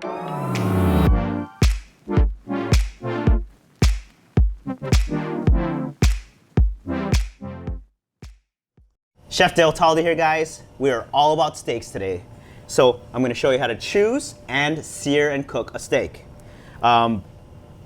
Chef Talde here, guys. We are all about steaks today. So I'm going to show you how to choose and sear and cook a steak. One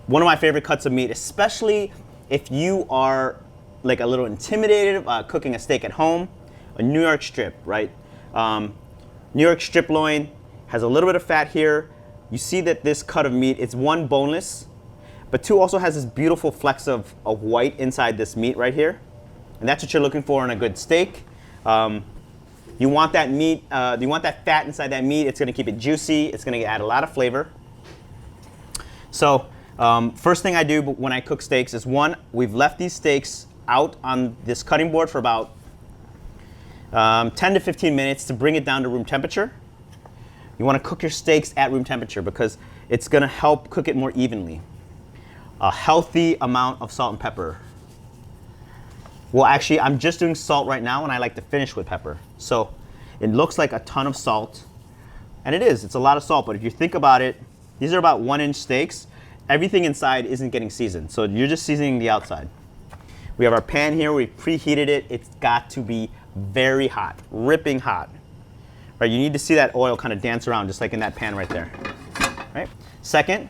of my favorite cuts of meat, especially if you are like a little intimidated cooking a steak at home, a New York strip, right? New York strip loin has a little bit of fat here. You see that this cut of meat, it's one, boneless, but two, also has this beautiful flecks of white inside this meat right here. And that's what you're looking for in a good steak. You want that meat, you want that fat inside that meat. It's gonna keep it juicy. It's gonna add a lot of flavor. So first thing I do when I cook steaks is, one, we've left these steaks out on this cutting board for about 10 to 15 minutes to bring it down to room temperature. You wanna cook your steaks at room temperature because it's gonna help cook it more evenly. A healthy amount of salt and pepper. Well, actually, I'm just doing salt right now, and I like to finish with pepper. So it looks like a ton of salt, and it is. It's a lot of salt, but if you think about it, these are about 1-inch steaks. Everything inside isn't getting seasoned, so you're just seasoning the outside. We have our pan here. We preheated it. It's got to be very hot, ripping hot. Right? You need to see that oil kind of dance around, just like in that pan right there. Right? Second,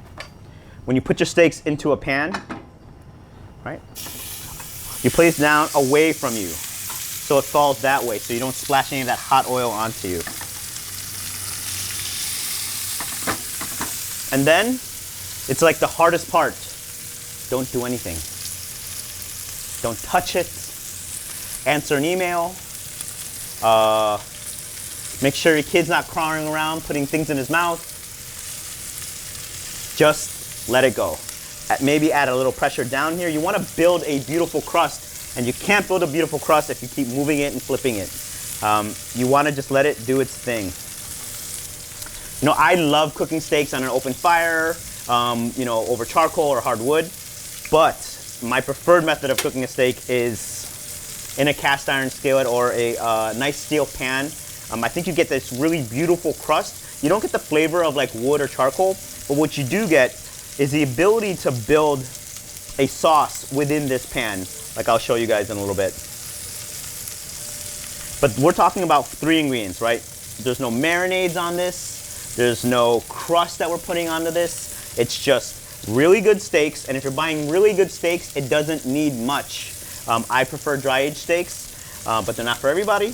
when you put your steaks into a pan, right? You place it down away from you so it falls that way, so you don't splash any of that hot oil onto you. And then, it's like the hardest part. Don't do anything. Don't touch it. Answer an email. Make sure your kid's not crawling around, putting things in his mouth. Just let it go. Maybe add a little pressure down here. You want to build a beautiful crust, and you can't build a beautiful crust if you keep moving it and flipping it. You want to just let it do its thing. You know, I love cooking steaks on an open fire, you know, over charcoal or hardwood, but my preferred method of cooking a steak is in a cast iron skillet or a nice steel pan. I think you get this really beautiful crust. You don't get the flavor of like wood or charcoal, but what you do get is the ability to build a sauce within this pan, like I'll show you guys in a little bit. But we're talking about 3 ingredients, right? There's no marinades on this. There's no crust that we're putting onto this. It's just really good steaks, and if you're buying really good steaks, it doesn't need much. I prefer dry-aged steaks, but they're not for everybody.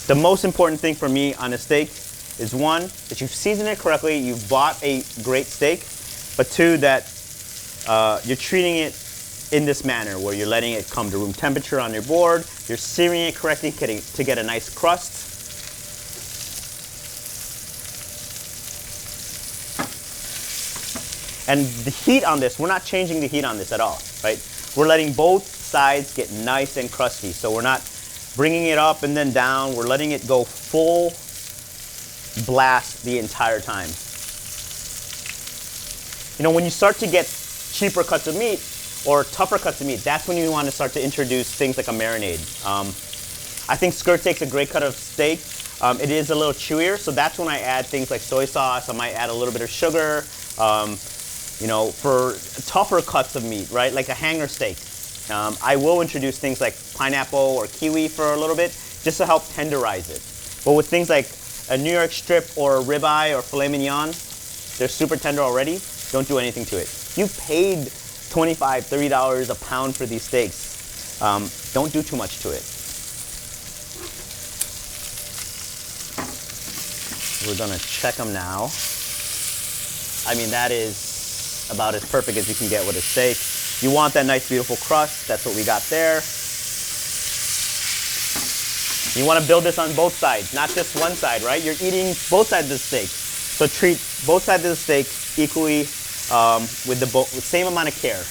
The most important thing for me on a steak is, one, that you've seasoned it correctly, you've bought a great steak, but two, that you're treating it in this manner where you're letting it come to room temperature on your board, you're searing it correctly to get a nice crust. And the heat on this, we're not changing the heat on this at all, right? We're letting both sides get nice and crusty, so we're not bringing it up and then down, we're letting it go full blast the entire time. You know, when you start to get cheaper cuts of meat or tougher cuts of meat, that's when you want to start to introduce things like a marinade. I think skirt steak's a great cut of steak. It is a little chewier, so that's when I add things like soy sauce. I might add a little bit of sugar. You know, for tougher cuts of meat, right, like a hanger steak, I will introduce things like pineapple or kiwi for a little bit, just to help tenderize it. But with things like a New York strip or a ribeye or filet mignon, they're super tender already. Don't do anything to it. You paid $25, $30 a pound for these steaks. Don't do too much to it. We're gonna check them now. I mean, that is about as perfect as you can get with a steak. You want that nice, beautiful crust. That's what we got there. You want to build this on both sides, not just one side, right? You're eating both sides of the steak. So treat both sides of the steak equally with the same amount of care.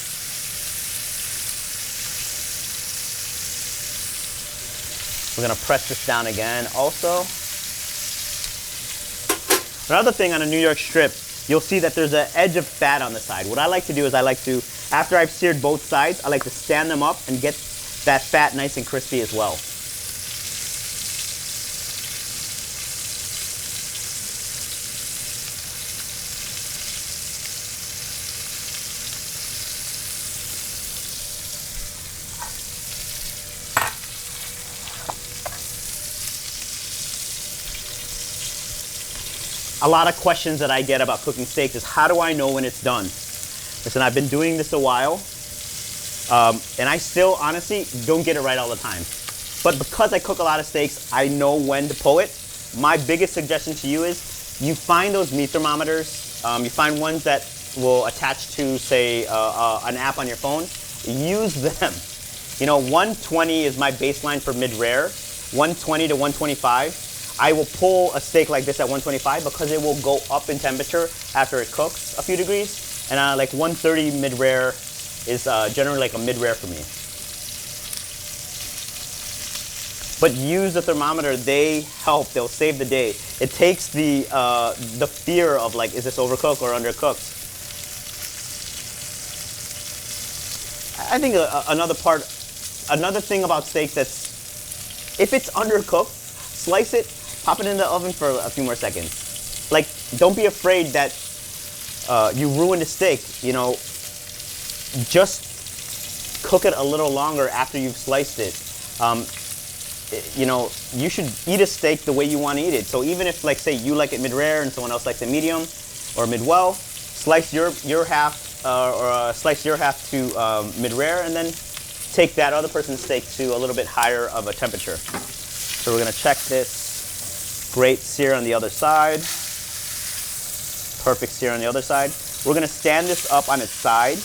We're going to press this down again also. Another thing on a New York strip, you'll see that there's an edge of fat on the side. What I like to do is I like to, after I've seared both sides, I like to stand them up and get that fat nice and crispy as well. A lot of questions that I get about cooking steaks is, how do I know when it's done? Listen, I've been doing this a while, and I still honestly don't get it right all the time. But because I cook a lot of steaks, I know when to pull it. My biggest suggestion to you is you find those meat thermometers. You find ones that will attach to, say, an app on your phone. Use them. You know, 120 is my baseline for mid-rare. 120 to 125. I will pull a steak like this at 125 because it will go up in temperature after it cooks a few degrees. And like 130 mid-rare is generally like a mid-rare for me. But use the thermometer, they help, they'll save the day. It takes the fear of like, is this overcooked or undercooked? I think another thing about steaks that's, if it's undercooked, slice it, pop it in the oven for a few more seconds. Like, don't be afraid that you ruined a steak, you know. Just cook it a little longer after you've sliced it. You know, you should eat a steak the way you want to eat it. So even if, like, say you like it mid-rare and someone else likes it medium or mid-well, slice your half slice your half to mid-rare, and then take that other person's steak to a little bit higher of a temperature. So we're gonna check this. Great sear on the other side. Perfect sear on the other side. We're gonna stand this up on its side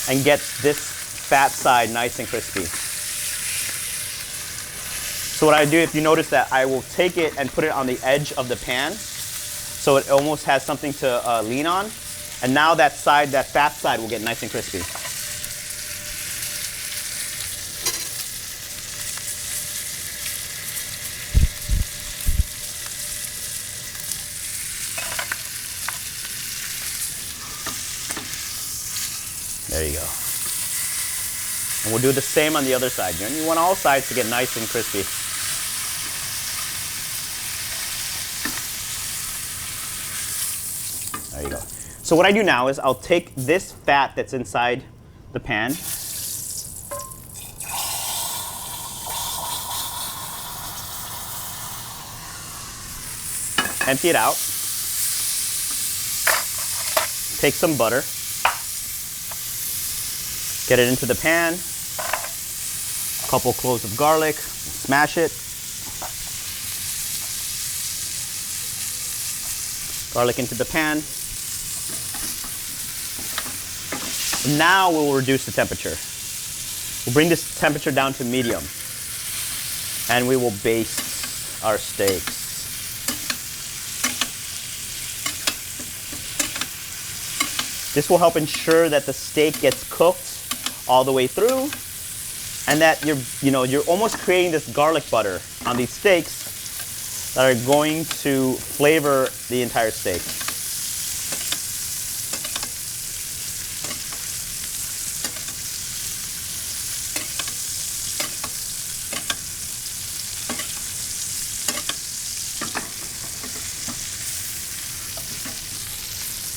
and get this fat side nice and crispy. So what I do, if you notice that, I will take it and put it on the edge of the pan so it almost has something to lean on. And now that side, that fat side, will get nice and crispy. There you go. And we'll do the same on the other side. You want all sides to get nice and crispy. There you go. So what I do now is I'll take this fat that's inside the pan, empty it out, take some butter, get it into the pan, a couple cloves of garlic, smash it, garlic into the pan. Now we'll reduce the temperature. We'll bring this temperature down to medium, and we will baste our steaks. This will help ensure that the steak gets cooked all the way through, and that you're almost creating this garlic butter on these steaks that are going to flavor the entire steak.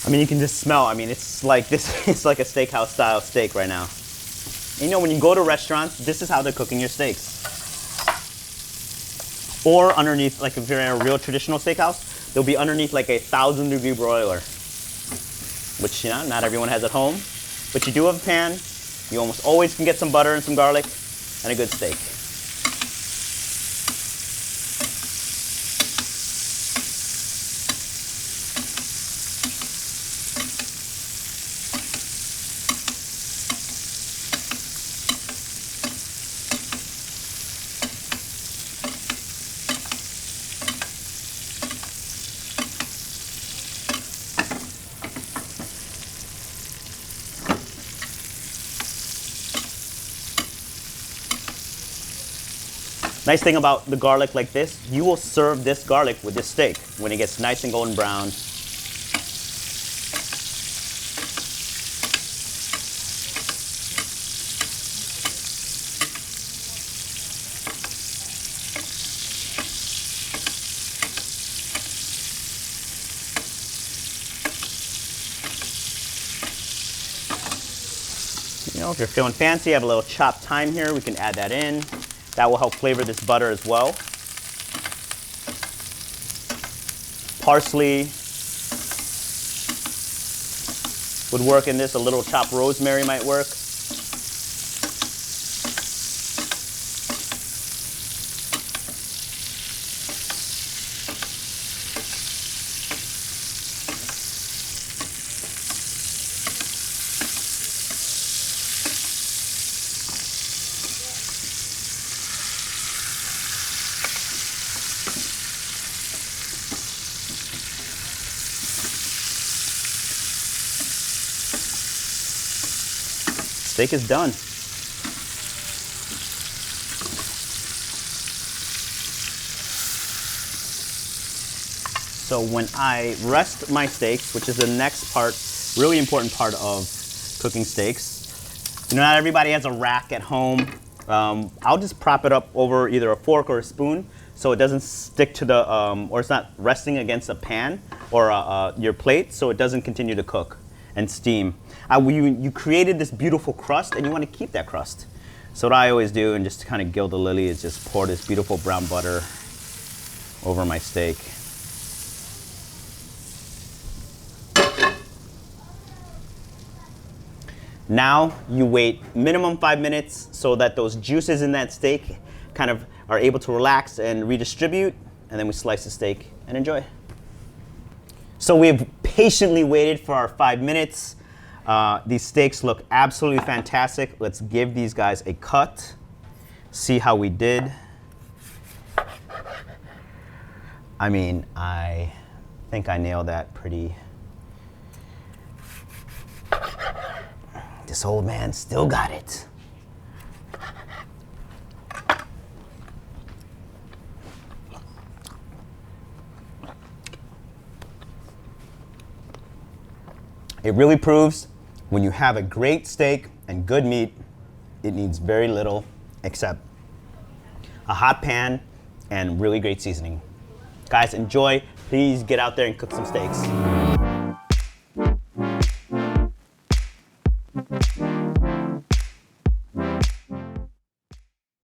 I mean, you can just smell. I mean, it's like this. It's like a steakhouse style steak right now. You know, when you go to restaurants, this is how they're cooking your steaks. Or underneath, like if you're in a real traditional steakhouse, they'll be underneath like a 1,000-degree broiler, which, you know, not everyone has at home. But you do have a pan. You almost always can get some butter and some garlic and a good steak. Nice thing about the garlic like this, you will serve this garlic with this steak when it gets nice and golden brown. You know, if you're feeling fancy, have a little chopped thyme here, we can add that in. That will help flavor this butter as well. Parsley would work in this. A little chopped rosemary might work. Steak is done. So when I rest my steaks, which is the next part, really important part of cooking steaks, you know, not everybody has a rack at home. I'll just prop it up over either a fork or a spoon so it doesn't stick to the, or it's not resting against a pan or your plate, so it doesn't continue to cook and steam. You created this beautiful crust and you want to keep that crust. So what I always do, and just to kind of gild the lily, is just pour this beautiful brown butter over my steak. Now you wait minimum 5 minutes so that those juices in that steak kind of are able to relax and redistribute, and then we slice the steak and enjoy. So we've patiently waited for our 5 minutes. These steaks look absolutely fantastic. Let's give these guys a cut, see how we did. I mean, I think I nailed that pretty. This old man still got it. It really proves when you have a great steak and good meat, it needs very little except a hot pan and really great seasoning. Guys, enjoy. Please get out there and cook some steaks.